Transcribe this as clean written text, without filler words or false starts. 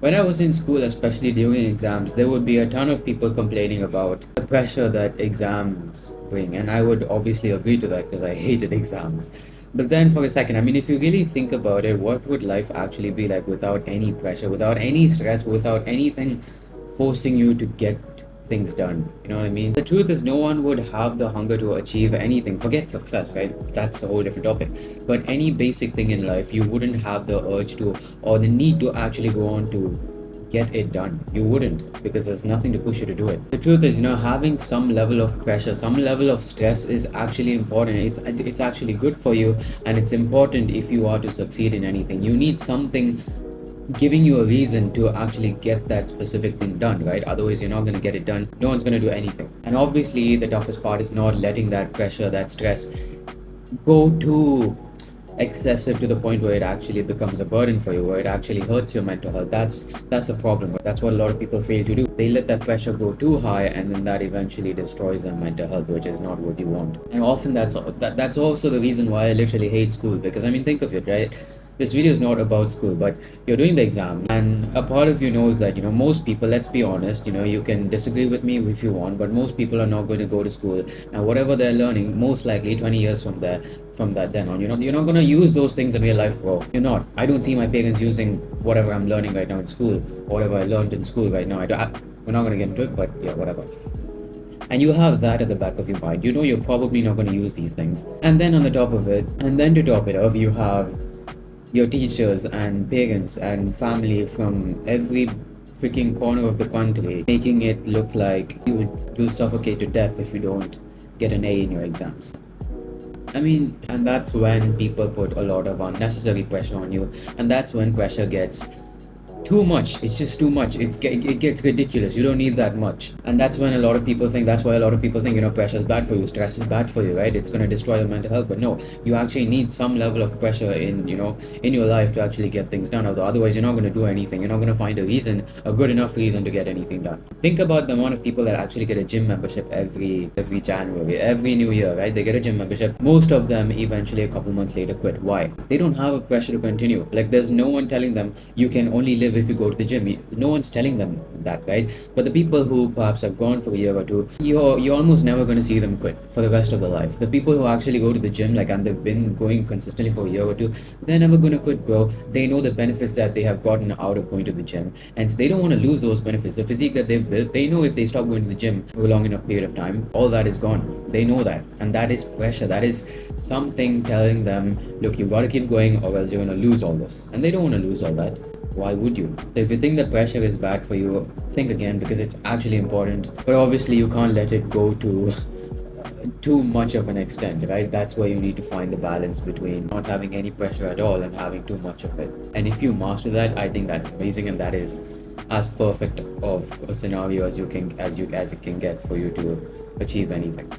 When I was in school, especially during exams, there would be a ton of people complaining about the pressure that exams bring. And I would obviously agree to that because I hated exams. But then, for a second, I mean, if you really think about it, what would life actually be like without any pressure, without any stress, without anything forcing you to get things done? You know what I mean? The truth is, no one would have the hunger to achieve anything. Forget success, right? That's a whole different topic. But any basic thing in life, you wouldn't have the urge to or the need to actually go on to get it done. You wouldn't because there's nothing to push you to do it. The truth is, having some level of pressure, some level of stress is actually important. It's actually good for you, and it's important if you are to succeed in anything. You need something giving you a reason to actually get that specific thing done, right? Otherwise, you're not going to get it done. No one's going to do anything. And obviously, the toughest part is not letting that pressure, that stress go too excessive to the point where it actually becomes a burden for you, where it actually hurts your mental health. That's the problem. That's what a lot of people fail to do. They let that pressure go too high, and then that eventually destroys their mental health, which is not what you want. And often that's also the reason why I literally hate school. Because I mean, think of it, right? This video is not about school, but you're doing the exam, and a part of you knows that most people. Let's be honest. You can disagree with me if you want, but most people are not going to go to school, and whatever they're learning, most likely 20 years from that then on, you're not going to use those things in real life, bro. You're not. I don't see my parents using whatever I'm learning right now in school, or whatever I learned in school right now. We're not going to get into it, but yeah, whatever. And you have that at the back of your mind. You're probably not going to use these things. And then on the top of it, and then to top it off, you have your teachers and parents and family from every freaking corner of the country making it look like you'll suffocate to death if you don't get an A in your exams. I mean, and that's when people put a lot of unnecessary pressure on you, and that's when pressure gets too much. It's just too much. It gets ridiculous. You don't need that much. And that's when a lot of people think, that's why a lot of people think, pressure is bad for you, stress is bad for you, right? It's going to destroy your mental health. But no, you actually need some level of pressure in your life to actually get things done. Otherwise, you're not going to do anything. You're not going to find a good enough reason to get anything done. Think about the amount of people that actually get a gym membership every January, every new year, right? They get a gym membership. Most of them eventually a couple months later quit. Why? They don't have a pressure to continue. Like, there's no one telling them you can only live if you go to the gym. No one's telling them that, right? But the people who perhaps have gone for a year or two, you're almost never going to see them quit for the rest of their life. The people who actually go to the gym, like, and they've been going consistently for a year or two, they're never going to quit, bro. They know the benefits that they have gotten out of going to the gym, and so they don't want to lose those benefits. The physique that they've built, they know if they stop going to the gym for a long enough period of time, all that is gone. They know that, and that is pressure. That is something telling them, look, you've got to keep going, or else you're going to lose all this. And they don't want to lose all that. Why would you? So if you think that pressure is bad for you, think again, because it's actually important. But obviously, you can't let it go to too much of an extent, right? That's where you need to find the balance between not having any pressure at all and having too much of it. And if you master that, I think that's amazing, and that is as perfect of a scenario as it can get for you to achieve anything.